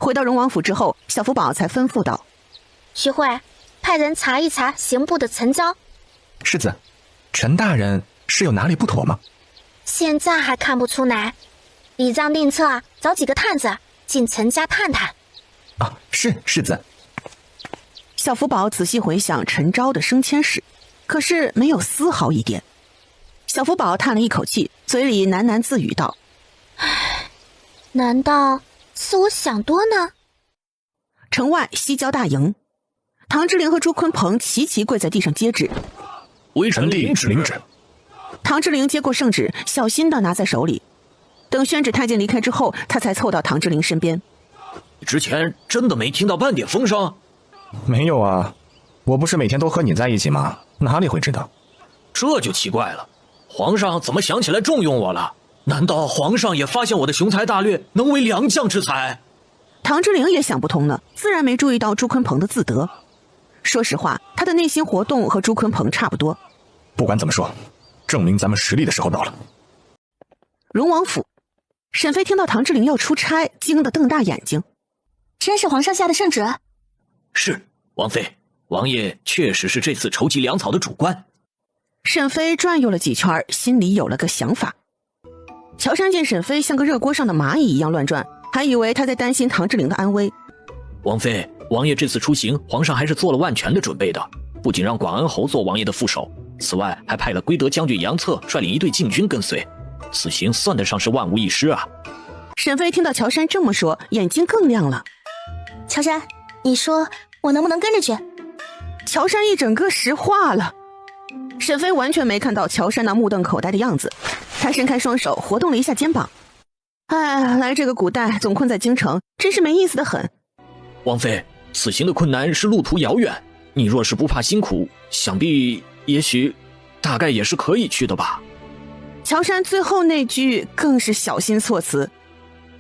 回到荣王府之后，小福宝才吩咐道：徐慧，派人查一查刑部的存交。世子，陈大人是有哪里不妥吗？现在还看不出来，礼让令策啊，找几个探子进陈家探探。啊，是世子。小福宝仔细回想陈昭的升迁史，可是没有丝毫疑点。小福宝叹了一口气，嘴里喃喃自语道：唉，难道是我想多呢？城外西郊大营，唐之陵和朱坤鹏齐齐跪在地上接旨。微臣领旨。唐之陵接过圣旨，小心地拿在手里。等宣旨太监离开之后，他才凑到唐之陵身边。之前真的没听到半点风声？没有啊，我不是每天都和你在一起吗？哪里会知道？这就奇怪了，皇上怎么想起来重用我了？难道皇上也发现我的雄才大略，能为良将之才？唐之陵也想不通呢，自然没注意到朱坤鹏的自得。说实话，他的内心活动和朱坤鹏差不多。不管怎么说，证明咱们实力的时候到了。荣王府，沈妃听到唐之陵要出差，惊得瞪大眼睛。真是皇上下的圣旨？是，王妃，王爷确实是这次筹集粮草的主官。沈妃转悠了几圈，心里有了个想法。乔杉见沈妃像个热锅上的蚂蚁一样乱转，还以为她在担心唐之陵的安危。王妃，王爷这次出行，皇上还是做了万全的准备的，不仅让广安侯做王爷的副手，此外还派了归德将军杨策率领一队禁军跟随，此行算得上是万无一失啊。沈妃听到乔杉这么说，眼睛更亮了。乔杉，你说我能不能跟着去？乔杉一整个石化了。沈妃完全没看到乔杉那目瞪口呆的样子，她伸开双手活动了一下肩膀。哎，来这个古代总困在京城，真是没意思的很。王妃，此行的困难是路途遥远，你若是不怕辛苦，想必大概也是可以去的吧。乔杉最后那句更是小心措辞。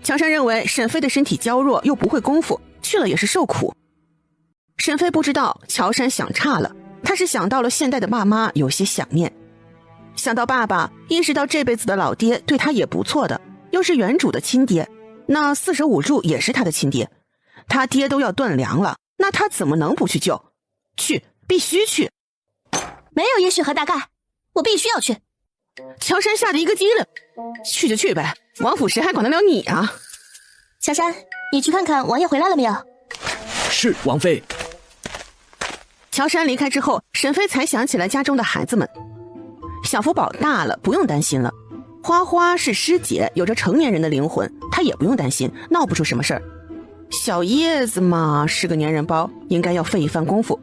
乔杉认为沈妃的身体娇弱又不会功夫，去了也是受苦。沈妃不知道乔杉想差了，他是想到了现代的爸妈有些想念，想到爸爸，意识到这辈子的老爹对他也不错的，又是原主的亲爹，那四舍五入也是他的亲爹，他爹都要断粮了，那他怎么能不去救？去，必须去。没有也许和大概，我必须要去。乔杉吓得一个激灵，去就去呗，王府谁还管得了你啊？乔杉，你去看看王爷回来了没有？是，王妃。乔杉离开之后，沈妃才想起来家中的孩子们。小福宝大了，不用担心了。花花是师姐，有着成年人的灵魂，她也不用担心，闹不出什么事儿。小叶子嘛，是个粘人包，应该要费一番功夫。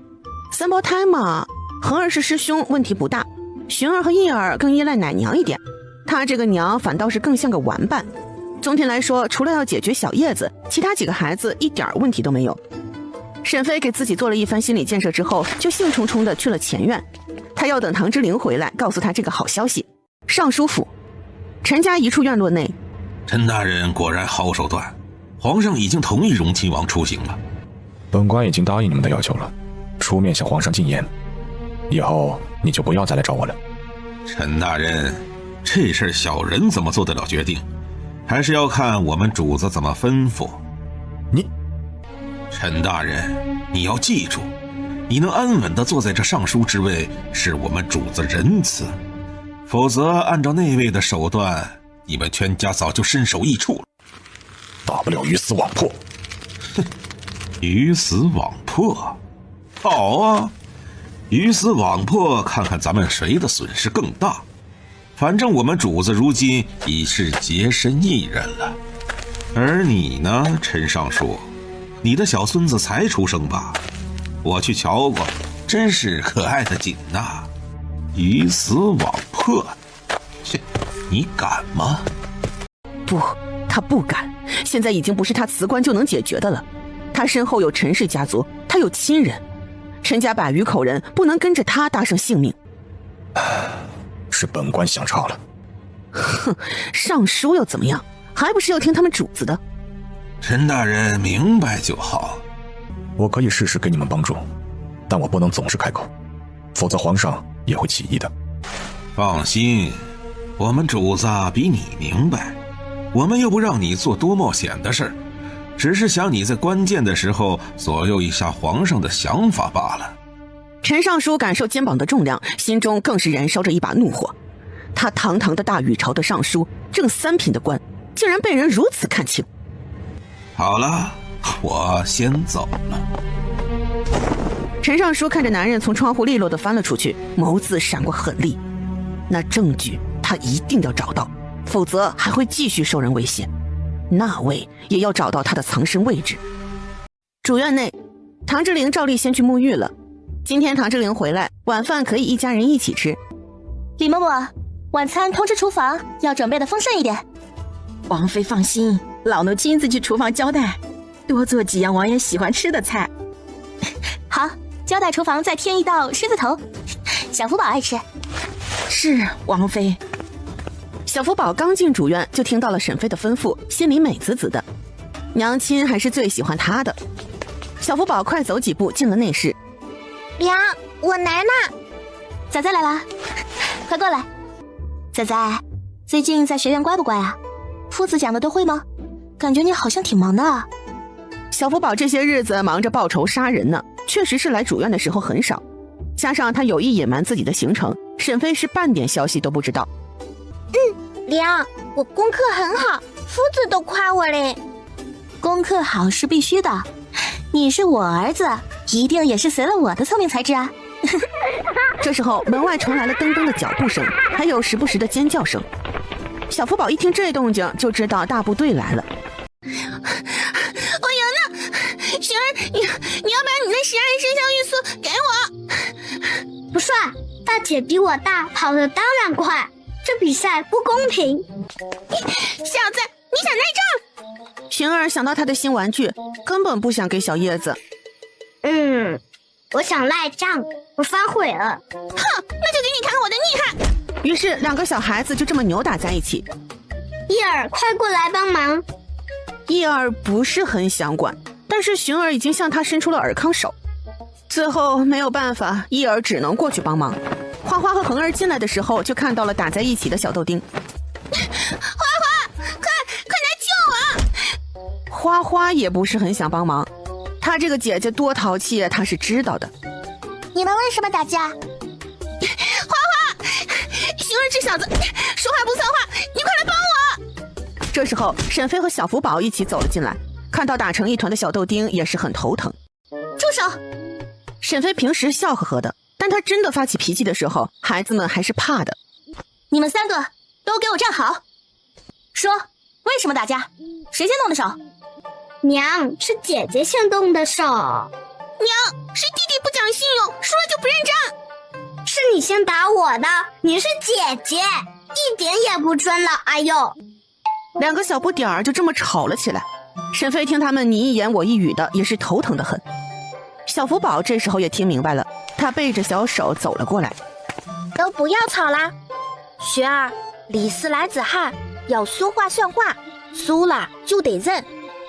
三胞胎嘛，恒儿是师兄，问题不大。寻儿和叶儿更依赖奶娘一点，她这个娘反倒是更像个玩伴。总体来说，除了要解决小叶子，其他几个孩子一点问题都没有。沈妃给自己做了一番心理建设之后，就兴冲冲地去了前院。她要等唐之陵回来，告诉他这个好消息。尚书府，陈家一处院落内，陈大人果然好手段，皇上已经同意荣亲王出行了。本官已经答应你们的要求了，出面向皇上进言，以后你就不要再来找我了。陈大人，这事小人怎么做得了决定，还是要看我们主子怎么吩咐。陈大人，你要记住，你能安稳地坐在这尚书之位，是我们主子仁慈，否则按照那位的手段，你们全家早就身首异处了。大不了鱼死网破。哼，鱼死网破，好啊，鱼死网破，看看咱们谁的损失更大。反正我们主子如今已是洁身一人了，而你呢，陈尚书，你的小孙子才出生吧？我去瞧过，真是可爱的紧呐。鱼死网破，切，你敢吗？不，他不敢。现在已经不是他辞官就能解决的了。他身后有陈氏家族，他有亲人，陈家百余口人不能跟着他搭上性命。是本官想差了。哼，尚书又怎么样？还不是要听他们主子的。陈大人明白就好。我可以试试给你们帮助，但我不能总是开口，否则皇上也会起疑的。放心，我们主子比你明白，我们又不让你做多冒险的事，只是想你在关键的时候左右一下皇上的想法罢了。陈尚书感受肩膀的重量，心中更是燃烧着一把怒火。他堂堂的大禹朝的尚书，正3品的官，竟然被人如此看轻。好了，我先走了。陈尚书看着男人从窗户利落地翻了出去，眸子闪过狠厉。那证据他一定要找到，否则还会继续受人威胁。那位也要找到他的藏身位置。主院内，唐之陵照例先去沐浴了。今天唐之陵回来，晚饭可以一家人一起吃。李嬷嬷，晚餐通知厨房，要准备的丰盛一点。王妃放心，老奴亲自去厨房交代，多做几样王爷喜欢吃的菜。好，交代厨房再添一道狮子头，小福宝爱吃。是，王妃。小福宝刚进主院，就听到了沈妃的吩咐，心里美滋滋的。娘亲还是最喜欢她的。小福宝快走几步进了内室。娘，我奶奶。仔仔来了，快过来。仔仔，最近在学院乖不乖啊？夫子讲的都会吗？感觉你好像挺忙的啊。小福宝这些日子忙着报仇杀人呢，确实是来主院的时候很少。加上他有意隐瞒自己的行程，沈妃是半点消息都不知道。娘，我功课很好，夫子都夸我嘞。功课好是必须的，你是我儿子，一定也是随了我的聪明才智啊。这时候门外传来了噔噔的脚步声，还有时不时的尖叫声。小福宝一听这动静，就知道大部队来了。我赢了，雪儿，你要把你那12人生肖玉素给我。不帅，大姐比我大，跑得当然快，这比赛不公平。小子，你想赖账？寻儿想到他的新玩具，根本不想给小叶子。我想赖账，我反悔了。哼，那就给你看我的厉害。于是2个小孩子就这么扭打在一起。叶儿，快过来帮忙。叶儿不是很想管，但是寻儿已经向他伸出了尔康手。最后没有办法，叶儿只能过去帮忙。花花和恒儿进来的时候，就看到了打在一起的小豆丁。花花，快来救我！花花也不是很想帮忙，她这个姐姐多淘气，她是知道的。你们为什么打架？寻儿这小子说话不算话，你快来帮我！这时候沈妃和小福宝一起走了进来，看到打成一团的小豆丁也是很头疼。住手！沈妃平时笑呵呵的，但她真的发起脾气的时候，孩子们还是怕的。你们3个都给我站好，说为什么打架？谁先动的手？娘，是姐姐先动的手。娘，是弟弟不讲信用，输了就不认账。是你先打我的，你是姐姐，一点也不尊了。哎呦！2个小不点儿就这么吵了起来。沈妃听他们你一言我一语的，也是头疼得很。小福宝这时候也听明白了，他背着小手走了过来。都不要吵啦，学儿，李斯来子汉，要说话算话，输了就得认。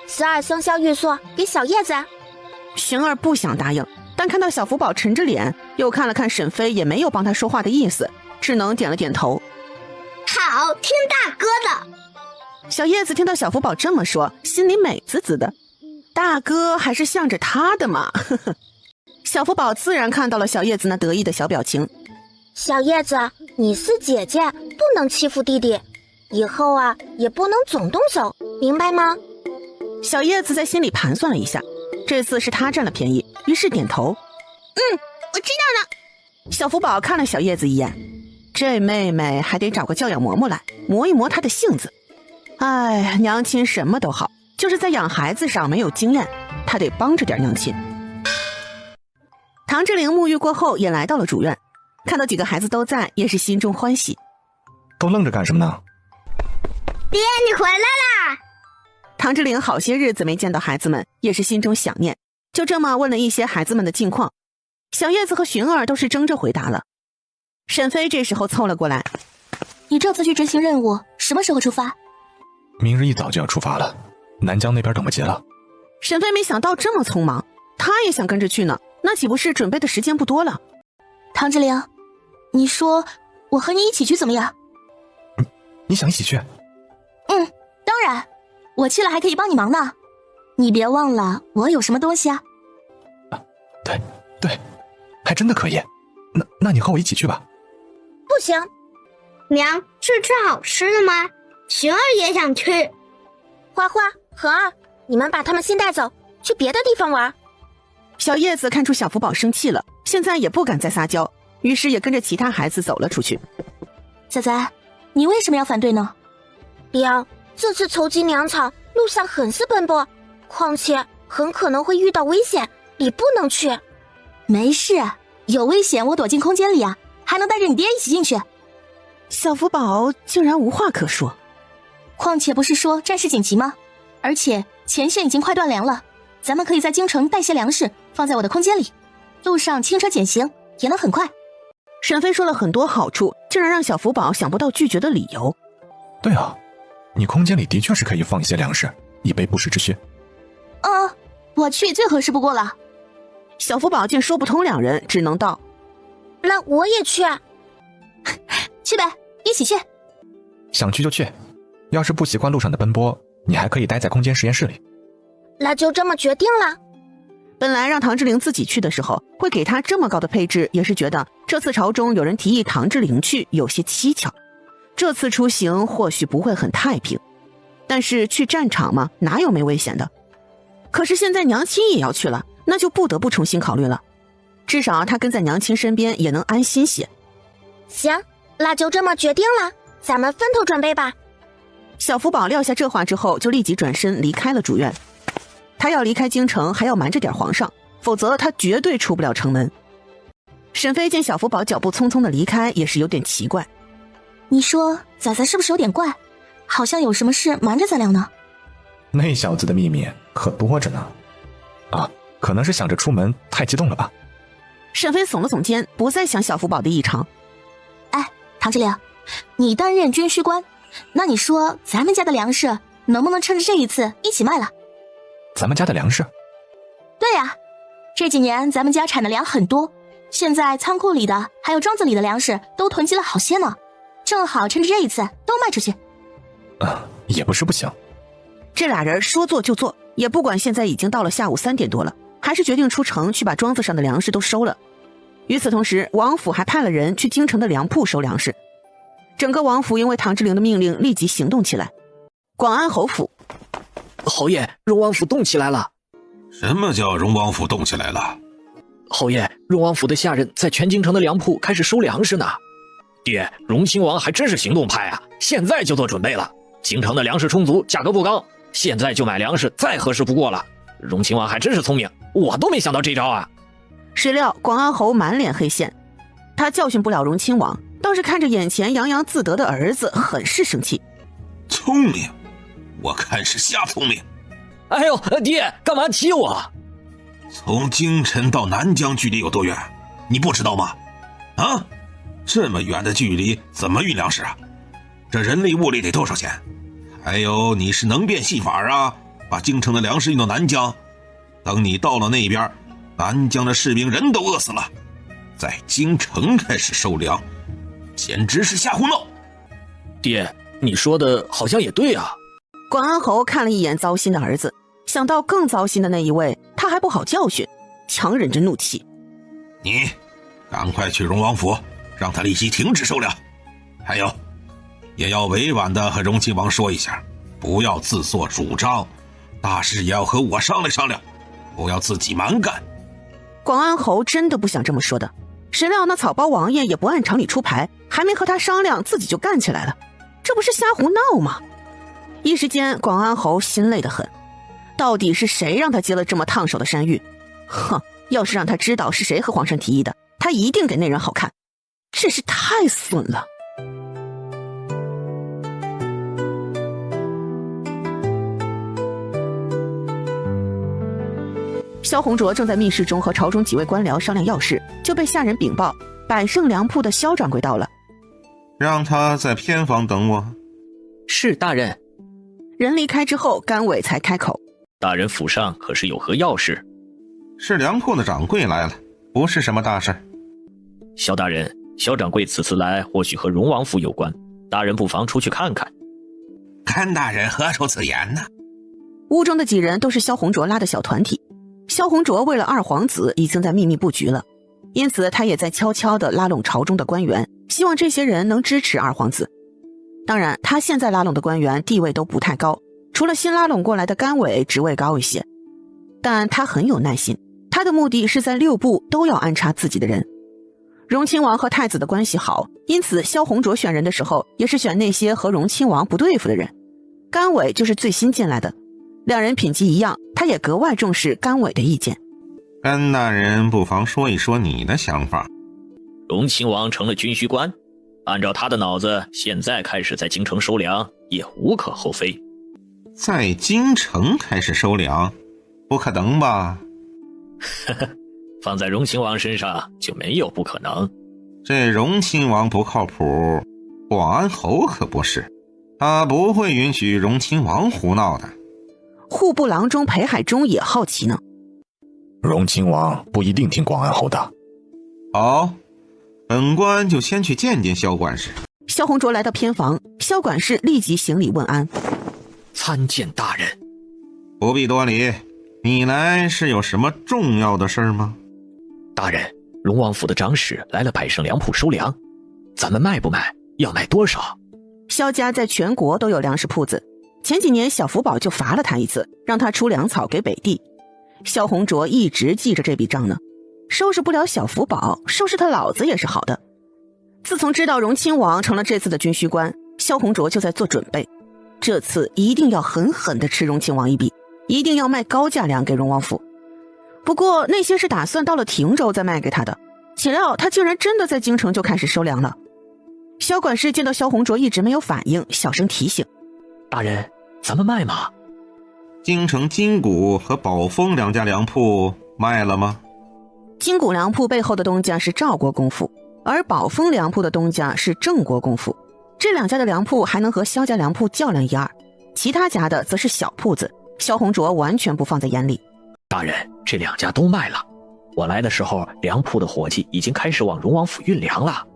12生肖玉素给小叶子。寻儿不想答应，但看到小福宝沉着脸，又看了看沈妃，也没有帮他说话的意思，只能点了点头。好，听大哥的。小叶子听到小福宝这么说，心里美滋滋的。大哥还是向着他的嘛。小福宝自然看到了小叶子那得意的小表情。小叶子，你是姐姐，不能欺负弟弟，以后啊也不能总动手，明白吗？小叶子在心里盘算了一下，这次是他占了便宜，于是点头。我知道了。小福宝看了小叶子一眼，这妹妹还得找个教养嬷嬷来磨一磨她的性子。哎，娘亲什么都好，就是在养孩子上没有经验，她得帮着点娘亲。唐之陵沐浴过后也来到了主院，看到几个孩子都在，也是心中欢喜。都愣着干什么呢？爹，你回来啦！唐之陵好些日子没见到孩子们，也是心中想念，就这么问了一些孩子们的近况。小叶子和寻儿都是争着回答了。沈妃这时候凑了过来。你这次去执行任务什么时候出发？明日一早就要出发了，南疆那边等不及了。沈妃没想到这么匆忙，她也想跟着去呢，那岂不是准备的时间不多了？唐之陵，你说我和你一起去怎么样？你想一起去？当然，我去了还可以帮你忙呢。你别忘了我有什么东西啊。对，还真的可以。那你和我一起去吧。不行，娘是吃好吃的吗？晴儿也想去。花花、恒儿，你们把他们先带走，去别的地方玩。小叶子看出小福宝生气了，现在也不敢再撒娇，于是也跟着其他孩子走了出去。仔仔，你为什么要反对呢？娘，这次筹集粮草路上很是奔波，况且很可能会遇到危险，你不能去。没事，有危险我躲进空间里啊，还能带着你爹一起进去。小福宝竟然无话可说。况且不是说战事紧急吗？而且前线已经快断粮了，咱们可以在京城带些粮食放在我的空间里，路上轻车简行，也能很快。沈飞说了很多好处，竟然让小福宝想不到拒绝的理由。对啊，你空间里的确是可以放一些粮食，以备不时之需。我去最合适不过了。小福宝见说不通两人，只能道：那我也去。去呗，一起去。想去就去，要是不习惯路上的奔波，你还可以待在空间实验室里。那就这么决定了。本来让唐志玲自己去的时候，会给她这么高的配置，也是觉得这次朝中有人提议唐志玲去，有些蹊跷。这次出行或许不会很太平，但是去战场嘛，哪有没危险的？可是现在娘亲也要去了，那就不得不重新考虑了。至少她跟在娘亲身边也能安心些。行，那就这么决定了，咱们分头准备吧。小福宝撂下这话之后，就立即转身离开了主院。他要离开京城，还要瞒着点皇上，否则他绝对出不了城门。沈飞见小福宝脚步匆匆的离开，也是有点奇怪。你说仔仔是不是有点怪？好像有什么事瞒着咱俩呢？那小子的秘密可多着呢。可能是想着出门太激动了吧。沈飞耸了耸肩，不再想小福宝的异常。唐志玲，你担任军需官，那你说咱们家的粮食能不能趁着这一次一起卖了？咱们家的粮食？对呀，这几年咱们家产的粮很多，现在仓库里的还有庄子里的粮食都囤积了好些呢，正好趁着这一次都卖出去。也不是不行。这俩人说做就做，也不管现在已经到了下午3点多了，还是决定出城去把庄子上的粮食都收了。与此同时，王府还派了人去京城的粮铺收粮食。整个王府因为唐志玲的命令立即行动起来。广安侯府，侯爷，荣王府动起来了。什么叫荣王府动起来了？侯爷，荣王府的下人在全京城的粮铺开始收粮食呢。爹，荣亲王还真是行动派啊，现在就做准备了。京城的粮食充足，价格不高，现在就买粮食再合适不过了。荣亲王还真是聪明，我都没想到这招啊。谁料广安侯满脸黑线，他教训不了荣亲王，倒是看着眼前洋洋自得的儿子很是生气。聪明？我看是瞎聪明。哎呦，爹，干嘛气我？从京城到南疆距离有多远？你不知道吗？这么远的距离怎么运粮食啊？这人力物力得多少钱？还有你是能变戏法啊，把京城的粮食运到南疆，等你到了那边，南疆的士兵人都饿死了，在京城开始收粮，简直是瞎胡闹。爹，你说的好像也对啊。广安侯看了一眼糟心的儿子，想到更糟心的那一位，他还不好教训，强忍着怒气。你赶快去荣王府，让他立即停止收粮。还有，也要委婉的和荣亲王说一下，不要自作主张，大事也要和我商量商量，不要自己蛮干。广安侯真的不想这么说的，谁料那草包王爷也不按常理出牌，还没和他商量，自己就干起来了，这不是瞎胡闹吗？一时间广安侯心累得很，到底是谁让他接了这么烫手的山芋？哼，要是让他知道是谁和皇上提议的，他一定给那人好看，真是太损了。萧红卓正在密室中和朝中几位官僚商量要事，就被下人禀报百盛粮铺的萧掌柜到了。让他在偏房等我。是，大人。人离开之后，甘伟才开口：大人府上可是有何要事？是粮铺的掌柜来了，不是什么大事。萧大人，萧掌柜此次来或许和荣王府有关，大人不妨出去看看。甘大人何出此言呢？屋中的几人都是萧红卓拉的小团体。萧红卓为了二皇子已经在秘密布局了，因此他也在悄悄地拉拢朝中的官员，希望这些人能支持二皇子。当然，他现在拉拢的官员地位都不太高，除了新拉拢过来的甘伟职位高一些。但他很有耐心，他的目的是在6部都要安插自己的人。荣亲王和太子的关系好，因此萧红卓选人的时候也是选那些和荣亲王不对付的人。甘伟就是最新进来的，两人品级一样，他也格外重视甘伟的意见。甘大人不妨说一说你的想法。荣亲王成了军需官，按照他的脑子，现在开始在京城收粮也无可厚非。在京城开始收粮，不可能吧？放在荣亲王身上就没有不可能。这荣亲王不靠谱，广安侯可不是，他不会允许荣亲王胡闹的。户部郎中裴海中也好奇呢。荣亲王不一定听广安侯的。好，本官就先去见见萧管事。萧红卓来到偏房，萧管事立即行礼问安。参见大人。不必多礼，你来是有什么重要的事吗？大人，荣王府的长史来了百盛粮铺收粮，咱们卖不卖？要卖多少？萧家在全国都有粮食铺子，前几年小福宝就罚了他一次，让他出粮草给北地。萧红卓一直记着这笔账呢，收拾不了小福宝，收拾他老子也是好的。自从知道荣亲王成了这次的军需官，萧红卓就在做准备，这次一定要狠狠地吃荣亲王一笔，一定要卖高价粮给荣王府。不过那些是打算到了廷州再卖给他的，岂料他竟然真的在京城就开始收粮了。萧管事见到萧红卓一直没有反应，小声提醒：大人，咱们卖吗？京城金谷和宝丰两家粮铺卖了吗？金谷粮铺背后的东家是赵国公府，而宝丰粮铺的东家是郑国公府。这两家的粮铺还能和萧家粮铺较量一二，其他家的则是小铺子，萧红卓完全不放在眼里。大人，这两家都卖了。我来的时候，粮铺的伙计已经开始往荣王府运粮了。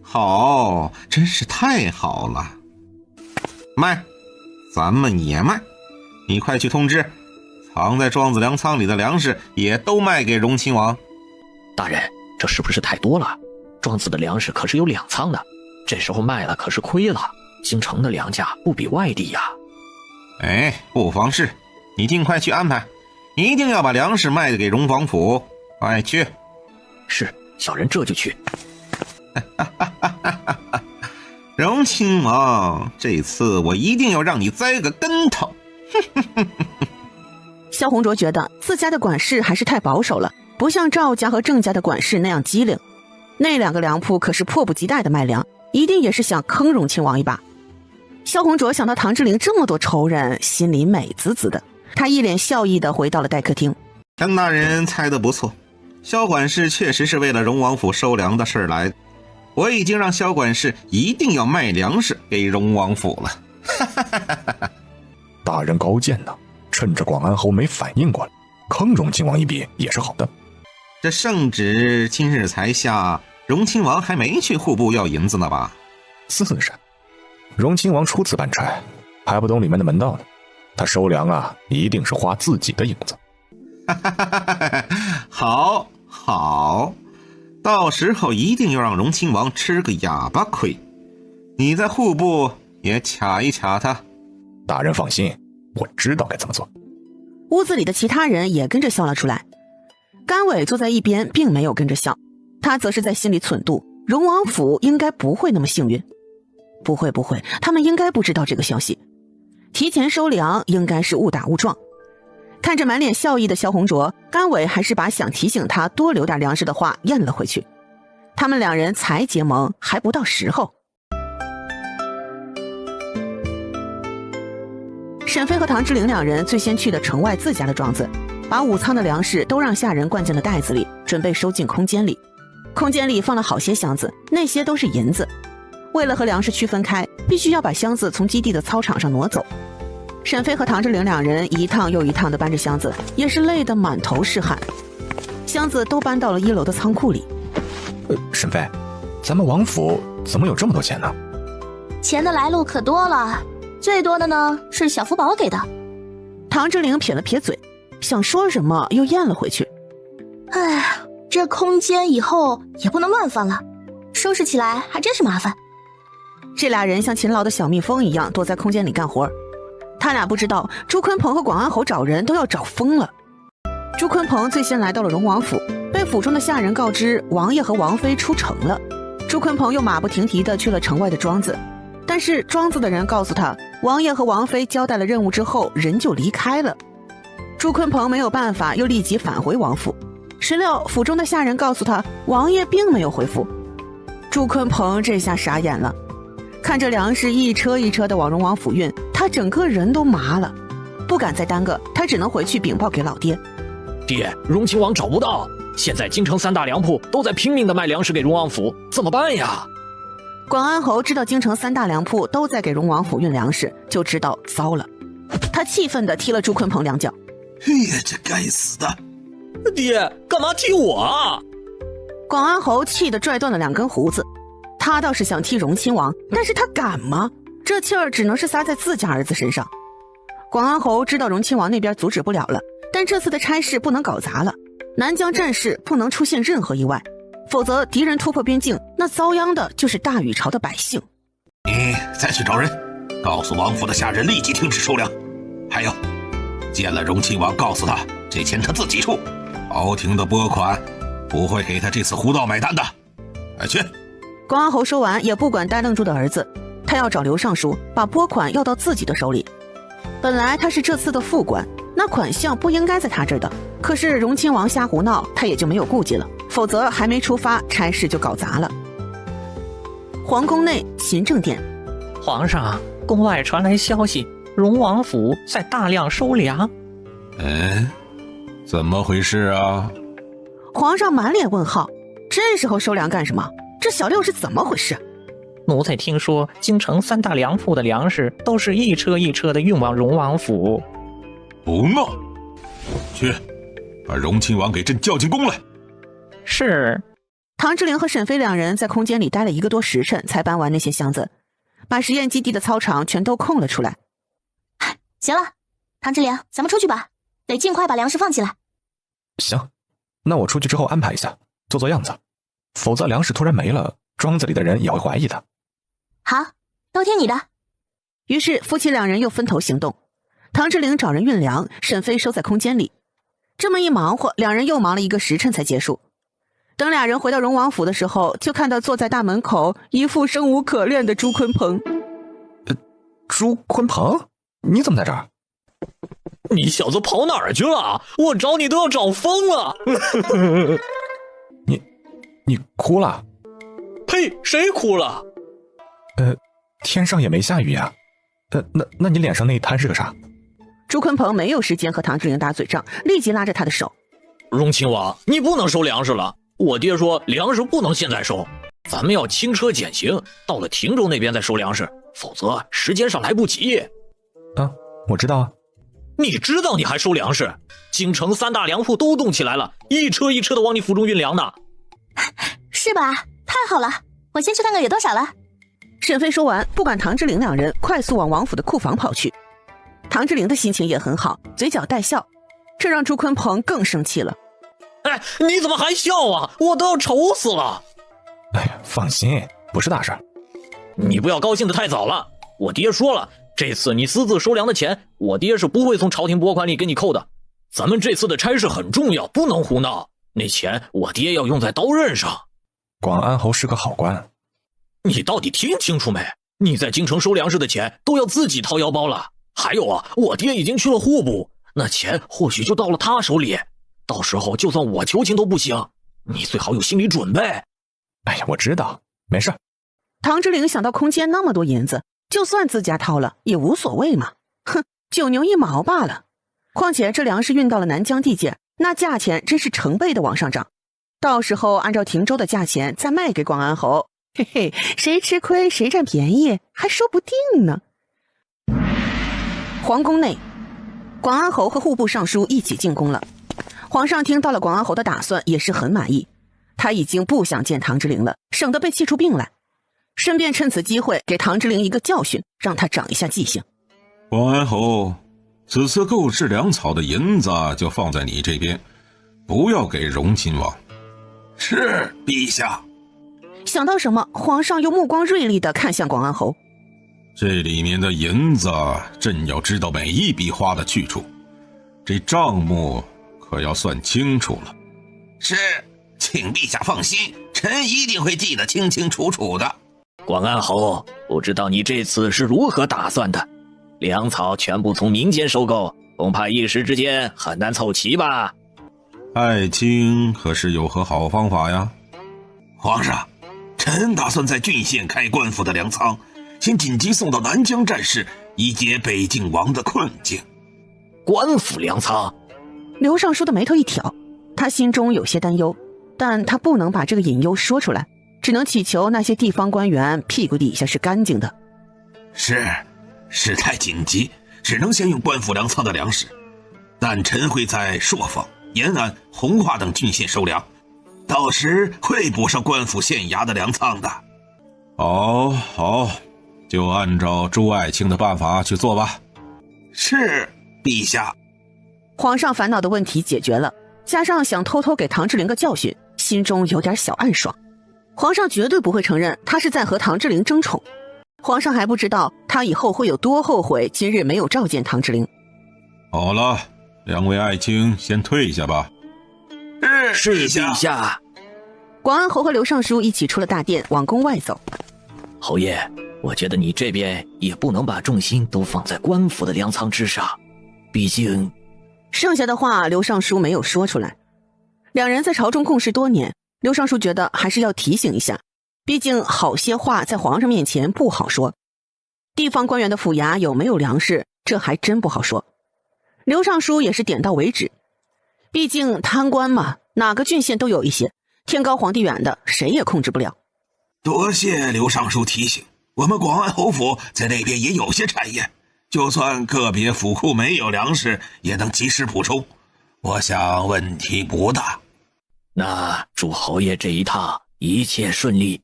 好，真是太好了。卖，咱们也卖。你快去通知，藏在庄子粮仓里的粮食也都卖给荣亲王。大人，这是不是太多了？庄子的粮食可是有2仓的，这时候卖了可是亏了。京城的粮价不比外地呀。哎，不妨事，你尽快去安排，一定要把粮食卖给荣王府。快去。是，小人这就去。荣亲王，这次我一定要让你栽个跟头。萧红卓觉得自家的管事还是太保守了，不像赵家和郑家的管事那样机灵。那两个粮铺可是迫不及待的卖粮，一定也是想坑荣亲王一把。萧红卓想到唐志玲这么多仇人，心里美滋滋的。他一脸笑意地回到了待客厅。陈大人猜得不错，萧管事确实是为了荣王府收粮的事来的。我已经让萧管事一定要卖粮食给荣王府了。大人高见呐，趁着广安侯没反应过来，坑荣亲王一笔也是好的。这圣旨今日才下，荣亲王还没去户部要银子呢吧？自然，荣亲王初次办差，还不懂里面的门道呢。他收粮啊，一定是花自己的银子。好，好，到时候一定要让荣亲王吃个哑巴亏。你在户部也卡一卡他。大人放心，我知道该怎么做。屋子里的其他人也跟着笑了出来。甘伟坐在一边并没有跟着笑，他则是在心里忖度，荣王府应该不会那么幸运。不会，他们应该不知道这个消息。提前收粮应该是误打误撞。看着满脸笑意的萧红卓，甘伟还是把想提醒他多留点粮食的话咽了回去。他们两人才结盟还不到时候。沈飞和唐志玲两人最先去的城外自家的庄子，把5仓的粮食都让下人灌进了袋子里，准备收进空间里。空间里放了好些箱子，那些都是银子。为了和粮食区分开，必须要把箱子从基地的操场上挪走。沈飞和唐志玲两人一趟又一趟地搬着箱子，也是累得满头是汗。箱子都搬到了1楼的仓库里。沈飞，咱们王府怎么有这么多钱呢？钱的来路可多了，最多的呢是小福宝给的。唐之灵撇了撇嘴，想说什么又咽了回去。哎，这空间以后也不能乱放了，收拾起来还真是麻烦。这俩人像勤劳的小蜜蜂一样躲在空间里干活。他俩不知道朱坤鹏和广安侯找人都要找疯了。朱坤鹏最先来到了荣王府，被府中的下人告知王爷和王妃出城了。朱坤鹏又马不停蹄地去了城外的庄子，但是庄子的人告诉他，王爷和王妃交代了任务之后人就离开了。朱坤鹏没有办法，又立即返回王府，谁料府中的下人告诉他，王爷并没有回府。朱坤鹏这下傻眼了，看着粮食一车一车的往荣王府运，他整个人都麻了，不敢再耽搁，他只能回去禀报给老爹。爹，荣亲王找不到，现在京城3大粮铺都在拼命的卖粮食给荣王府，怎么办呀？广安侯知道京城3大粮铺都在给荣王府运粮食，就知道糟了，他气愤地踢了朱坤鹏2脚。哎呀，这该死的！爹，干嘛踢我啊？广安侯气得拽断了2根胡子，他倒是想踢荣亲王，但是他敢吗？这气儿只能是撒在自家儿子身上。广安侯知道荣亲王那边阻止不了了，但这次的差事不能搞砸了，南疆战事不能出现任何意外，否则敌人突破边境，那遭殃的就是大禹朝的百姓。你再去找人，告诉王府的下人立即停止收粮。还有，见了荣亲王，告诉他这钱他自己出，朝廷的拨款不会给他这次胡闹买单的。快去！广安侯说完也不管呆愣住的儿子，他要找刘尚书把拨款要到自己的手里。本来他是这次的副官，那款项不应该在他这儿的，可是荣亲王瞎胡闹，他也就没有顾忌了，否则还没出发，差事就搞砸了。皇宫内勤政殿，皇上，宫外传来消息，荣王府在大量收粮。怎么回事啊？皇上满脸问号，这时候收粮干什么？这小六是怎么回事？奴才听说京城3大粮铺的粮食都是一车一车的运往荣王府。不闹，去把荣亲王给朕叫进宫来。是。唐之灵和沈飞2人在空间里待了1个多时辰，才搬完那些箱子，把实验基地的操场全都空了出来。行了，唐之灵，咱们出去吧，得尽快把粮食放起来。行，那我出去之后安排一下，做做样子，否则粮食突然没了，庄子里的人也会怀疑的。好，都听你的。于是夫妻2人又分头行动，唐之灵找人运粮，沈飞收在空间里。这么一忙活，2人又忙了1个时辰才结束。等2人回到荣王府的时候，就看到坐在大门口一副生无可恋的朱坤鹏。朱坤鹏，你怎么在这儿？你小子跑哪儿去了？我找你都要找疯了！你哭了？呸！谁哭了？天上也没下雨呀。那你脸上那一滩是个啥？朱坤鹏没有时间和唐之灵打嘴仗，立即拉着他的手。荣亲王，你不能收粮食了。我爹说粮食不能现在收，咱们要轻车简行，到了亭州那边再收粮食，否则时间上来不及。我知道啊。你知道你还收粮食？京城3大粮铺都动起来了，一车一车的往你府中运粮呢。是吧？太好了，我先去看看有多少了。沈飞说完，不管唐之灵2人，快速往王府的库房跑去。唐之灵的心情也很好，嘴角带笑，这让朱坤鹏更生气了。哎，你怎么还笑啊？我都要愁死了。哎呀，放心，不是大事。你不要高兴得太早了，我爹说了，这次你私自收粮的钱，我爹是不会从朝廷拨款里给你扣的。咱们这次的差事很重要，不能胡闹，那钱我爹要用在刀刃上。广安侯是个好官。你到底听清楚没？你在京城收粮食的钱都要自己掏腰包了。还有啊，我爹已经去了户部，那钱或许就到了他手里，到时候就算我求情都不行，你最好有心理准备。哎呀，我知道，没事。唐之灵想到空间那么多银子，就算自家掏了也无所谓嘛，哼，9牛1毛罢了。况且这粮食运到了南疆地界，那价钱真是成倍的往上涨，到时候按照亭州的价钱再卖给广安侯，嘿嘿，谁吃亏谁占便宜还说不定呢。皇宫内，广安侯和户部尚书一起进宫了。皇上听到了广安侯的打算，也是很满意，他已经不想见唐之灵了，省得被气出病来，顺便趁此机会给唐之灵一个教训，让他长一下记性。广安侯，此次购置粮草的银子就放在你这边，不要给荣亲王。是，陛下。想到什么，皇上又目光锐利地看向广安侯。这里面的银子，朕要知道每一笔花的去处，这账目可要算清楚了。是，请陛下放心，臣一定会记得清清楚楚的。广安侯，不知道你这次是如何打算的？粮草全部从民间收购，恐怕一时之间很难凑齐吧？爱卿可是有何好方法呀？皇上，臣打算在郡县开官府的粮仓，先紧急送到南疆战事，以解北境王的困境。官府粮仓？刘尚书的眉头一挑，他心中有些担忧，但他不能把这个隐忧说出来，只能祈求那些地方官员屁股底下是干净的。是，事态紧急，只能先用官府粮仓的粮食，但臣会在朔方、延安、弘化等郡县收粮，到时会补上官府县衙的粮仓的。好，就按照朱爱卿的办法去做吧。是，陛下。皇上烦恼的问题解决了，加上想偷偷给唐志陵个教训，心中有点小暗爽。皇上绝对不会承认他是在和唐志陵争宠，皇上还不知道他以后会有多后悔今日没有召见唐志陵。好了，两位爱卿先退下吧。是陛下。广安侯和刘尚书一起出了大殿，往宫外走。侯爷，我觉得你这边也不能把重心都放在官府的粮仓之上，毕竟……剩下的话刘尚书没有说出来。两人在朝中共事多年，刘尚书觉得还是要提醒一下，毕竟好些话在皇上面前不好说。地方官员的府衙有没有粮食，这还真不好说。刘尚书也是点到为止，毕竟贪官嘛，哪个郡县都有一些，天高皇帝远的，谁也控制不了。多谢刘尚书提醒，我们广安侯府在那边也有些产业，就算个别府库没有粮食，也能及时补充，我想问题不大。那祝侯爷这一趟一切顺利。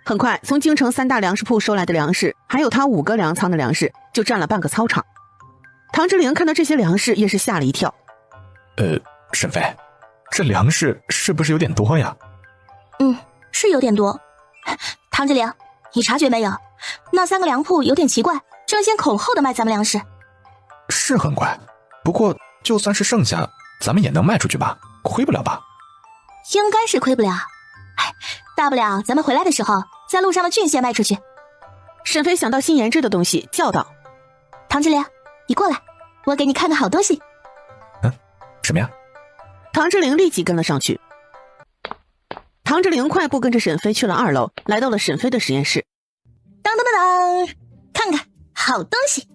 很快，从京城3大粮食铺收来的粮食，还有他5个粮仓的粮食，就占了半个操场。唐志陵看到这些粮食也是吓了一跳。沈妃，这粮食是不是有点多呀？是有点多。唐志陵，你察觉没有？那3个粮铺有点奇怪，争先恐后的卖咱们粮食。是很怪，不过就算是剩下，咱们也能卖出去吧，亏不了吧？应该是亏不了，大不了咱们回来的时候在路上的郡县卖出去。沈妃想到新研制的东西，叫道：唐志陵，你过来，我给你看个好东西。什么呀？唐志陵立即跟了上去。唐志陵快步跟着沈妃去了2楼，来到了沈妃的实验室。当当当当，看看好东西。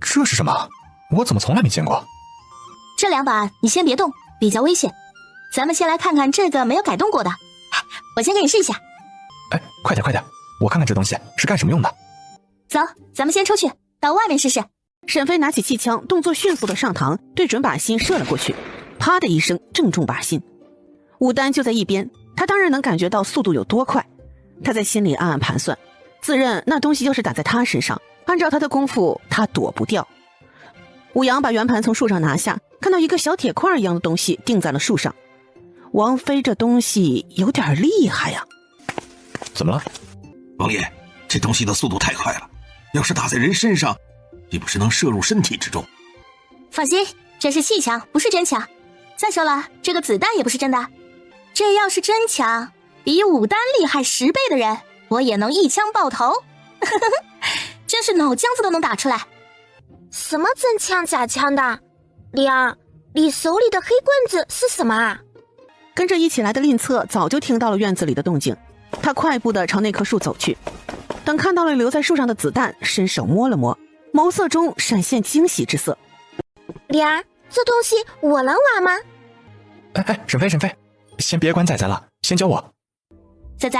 这是什么？我怎么从来没见过？这2把你先别动，比较危险。咱们先来看看这个没有改动过的，我先给你试一下。快点，我看看这东西是干什么用的。走，咱们先出去，到外面试试。沈妃拿起气枪，动作迅速的上膛，对准靶心射了过去，啪的一声正中靶心。武丹就在一边，他当然能感觉到速度有多快。他在心里暗暗盘算，自认那东西要是打在他身上，按照他的功夫，他躲不掉。武阳把圆盘从树上拿下，看到一个小铁块一样的东西钉在了树上。王妃这东西有点厉害呀。怎么了？王爷，这东西的速度太快了，要是打在人身上，岂不是能射入身体之中？放心，这是细枪，不是真枪。再说了，这个子弹也不是真的。这要是真枪，比武丹厉害10倍的人，我也能一枪爆头。真是脑浆子都能打出来。什么真枪假枪的？灵儿，你手里的黑棍子是什么啊？跟着一起来的吝策早就听到了院子里的动静，他快步地朝那棵树走去。等看到了留在树上的子弹，伸手摸了摸，眸色中闪现惊喜之色。灵儿，这东西我能玩吗？沈妃，先别管仔仔了，先教我。仔仔，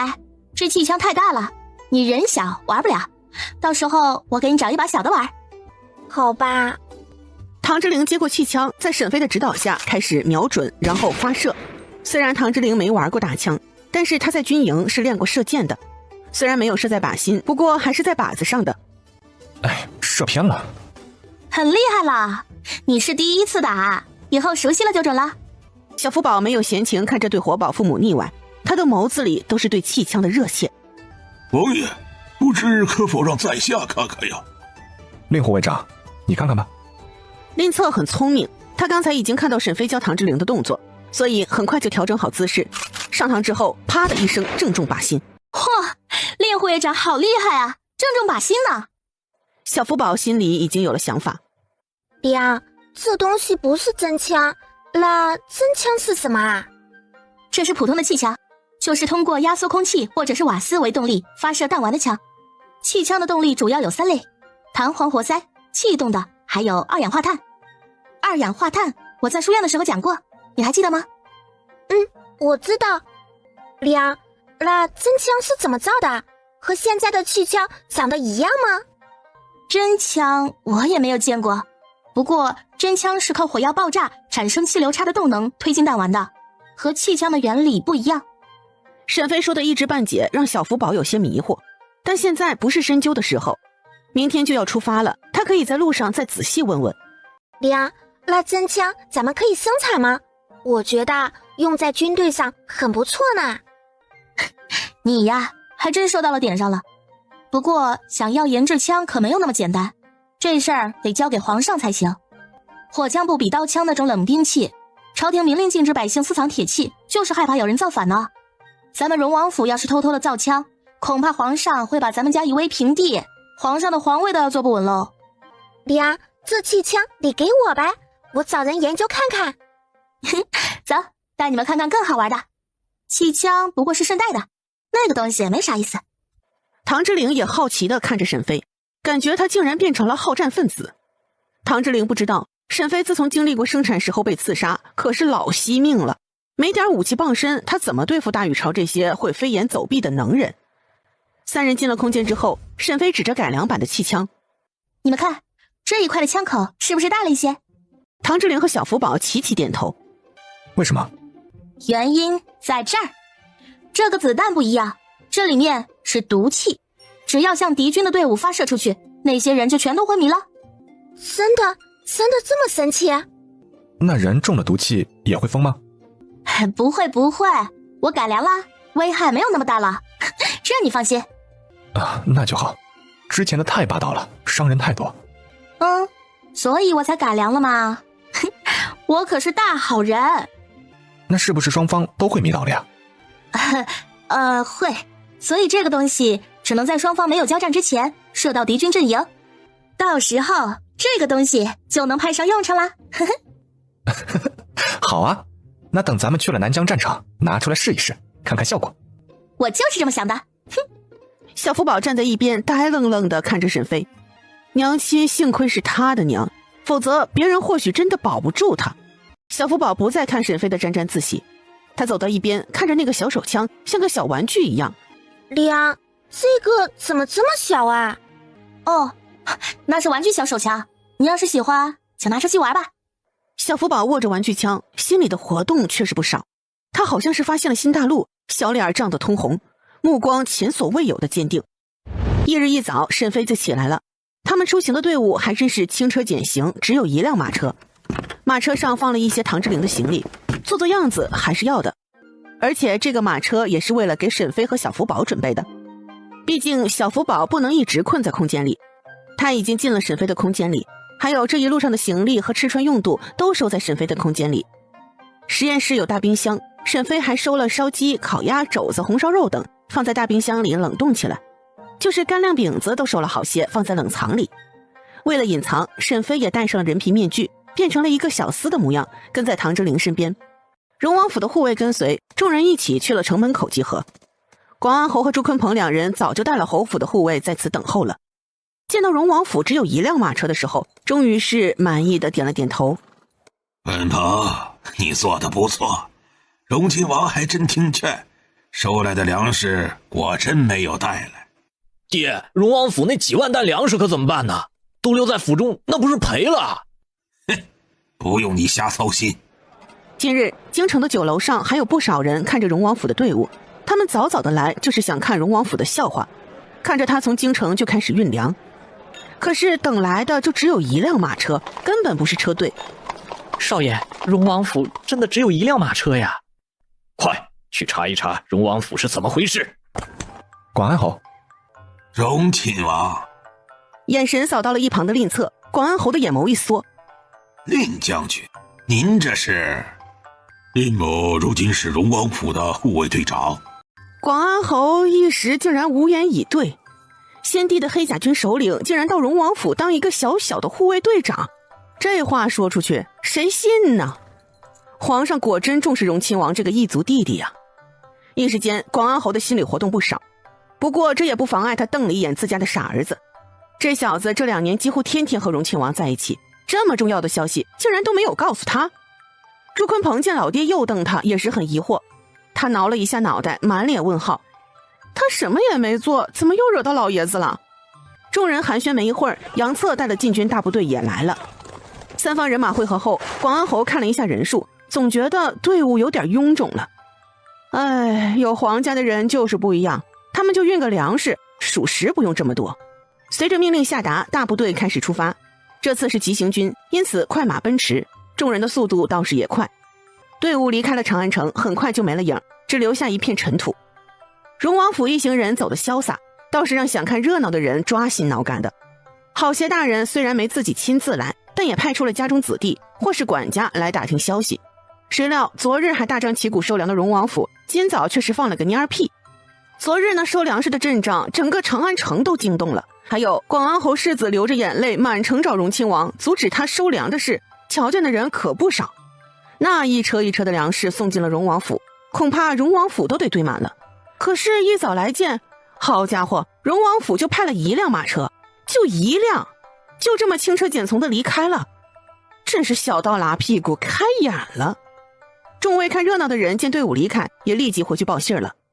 这气枪太大了，你人小玩不了，到时候我给你找一把小的玩。好吧。唐志陵接过气枪，在沈妃的指导下开始瞄准，然后发射。虽然唐志陵没玩过大枪，但是他在军营是练过射箭的，虽然没有射在靶心，不过还是在靶子上的。射偏了。很厉害了，你是第一次打，以后熟悉了就准了。小福宝没有闲情看这对活宝父母腻歪，他的眸子里都是对气枪的热切。王爷，不知可否让在下看看呀？令护卫长，你看看吧。林策很聪明，他刚才已经看到沈飞教唐之灵的动作，所以很快就调整好姿势。上膛之后，啪的一声正中靶心。嚯，令护卫长好厉害啊，正中靶心呢！小福宝心里已经有了想法。娘，这东西不是真枪，那真枪是什么啊？这是普通的气枪，就是通过压缩空气或者是瓦斯为动力发射弹丸的枪。气枪的动力主要有3类：弹簧活塞、气动的，还有二氧化碳。二氧化碳我在书院的时候讲过，你还记得吗？我知道。娘，那真枪是怎么造的？和现在的气枪长得一样吗？真枪我也没有见过，不过真枪是靠火药爆炸产生气流差的动能推进弹丸的，和气枪的原理不一样。沈飞说的一知半解让小福宝有些迷惑，但现在不是深究的时候，明天就要出发了，他可以在路上再仔细问问。娘，那真枪咱们可以生产吗？我觉得用在军队上很不错呢。你呀，还真说到了点上了。不过想要研制枪可没有那么简单，这事儿得交给皇上才行。火枪不比刀枪那种冷兵器，朝廷明令禁止百姓私藏铁器，就是害怕有人造反呢。咱们荣王府要是偷偷的造枪，恐怕皇上会把咱们家夷为平地，皇上的皇位都要坐不稳喽。娘，这气枪你给我呗，我找人研究看看。走，带你们看看更好玩的。气枪不过是顺带的，那个东西没啥意思。唐之灵也好奇地看着沈飞，感觉他竟然变成了好战分子。唐之灵不知道，沈飞自从经历过生产时候被刺杀，可是老惜命了，没点武器傍身，他怎么对付大禹朝这些会飞檐走壁的能人？3人进了空间之后，沈飞指着改良版的气枪，你们看这一块的枪口是不是大了一些？唐之灵和小福宝齐齐点头。为什么？原因在这儿，这个子弹不一样，这里面是毒气，只要向敌军的队伍发射出去，那些人就全都昏迷了。真的这么神奇？那人中了毒气也会疯吗？不会，我改良了，危害没有那么大了，这你放心。那就好，之前的太霸道了，伤人太多。所以我才改良了嘛。我可是大好人。那是不是双方都会迷倒了呀？会，所以这个东西只能在双方没有交战之前射到敌军阵营，到时候这个东西就能派上用场啦。好啊，那等咱们去了南疆战场，拿出来试一试，看看效果。我就是这么想的。小福宝站在一边呆愣愣地看着沈飞，娘亲幸亏是他的娘，否则别人或许真的保不住他。小福宝不再看沈飞的沾沾自喜，他走到一边，看着那个小手枪像个小玩具一样。娘，这个怎么这么小啊？哦，那是玩具小手枪，你要是喜欢就拿出去玩吧。小福宝握着玩具枪，心里的活动却是不少。他好像是发现了新大陆，小脸涨得通红，目光前所未有的坚定。翌日一早，沈飞就起来了。他们出行的队伍还真是轻车简行，只有1辆马车。马车上放了一些唐之灵的行李，做样子还是要的。而且这个马车也是为了给沈飞和小福宝准备的。毕竟小福宝不能一直困在空间里，他已经进了沈飞的空间里，还有这一路上的行李和吃穿用度都收在沈飞的空间里。实验室有大冰箱，沈飞还收了烧鸡、烤鸭、肘子、红烧肉等，放在大冰箱里冷冻起来。就是干粮饼子都收了好些，放在冷藏里。为了隐藏，沈飞也戴上了人皮面具，变成了一个小厮的模样，跟在唐之灵身边。荣王府的护卫跟随，众人一起去了城门口集合。广安侯和朱坤鹏2人早就带了侯府的护卫在此等候了。见到荣王府只有1辆马车的时候，终于是满意的点了点头。文鹏，你做的不错，荣亲王还真听劝，收来的粮食果真没有带来。爹，荣王府那几万担粮食可怎么办呢？都留在府中，那不是赔了？不用你瞎操心。近日，京城的酒楼上还有不少人看着荣王府的队伍，他们早早的来，就是想看荣王府的笑话，看着他从京城就开始运粮。可是等来的就只有一辆马车，根本不是车队。少爷，荣王府真的只有一辆马车呀？快去查一查荣王府是怎么回事。广安侯，荣亲王，眼神扫到了一旁的令策，广安侯的眼眸一缩。令将军，您这是？令某如今是荣王府的护卫队长。广安侯一时竟然无言以对，先帝的黑甲军首领竟然到荣王府当一个小小的护卫队长，这话说出去谁信呢？皇上果真重视荣亲王这个异族弟弟呀！一时间广安侯的心理活动不少，不过这也不妨碍他瞪了一眼自家的傻儿子。这小子这2年几乎天天和荣亲王在一起，这么重要的消息竟然都没有告诉他。朱坤鹏见老爹又瞪他，也是很疑惑，他挠了一下脑袋，满脸问号。他什么也没做，怎么又惹到老爷子了？众人寒暄没一会儿，杨策带的禁军大部队也来了。三方人马会合后，广安侯看了一下人数，总觉得队伍有点臃肿了。哎，有皇家的人就是不一样，他们就运个粮食，属实不用这么多。随着命令下达，大部队开始出发。这次是急行军，因此快马奔驰，众人的速度倒是也快。队伍离开了长安城，很快就没了影，只留下一片尘土。荣王府一行人走得潇洒，倒是让想看热闹的人抓心挠肝的。好协大人虽然没自己亲自来，但也派出了家中子弟或是管家来打听消息。谁料昨日还大张旗鼓收粮的荣王府，今早却是放了个蔫屁。昨日那收粮食的阵仗，整个长安城都惊动了。还有广安侯世子流着眼泪满城找荣亲王，阻止他收粮的事，瞧见的人可不少。那一车一车的粮食送进了荣王府，恐怕荣王府都得堆满了。可是一早来见，好家伙，荣王府就派了1辆马车，就1辆，就这么轻车简从的离开了，真是小刀拉屁股开眼了。众位看热闹的人见队伍离开，也立即回去报信了。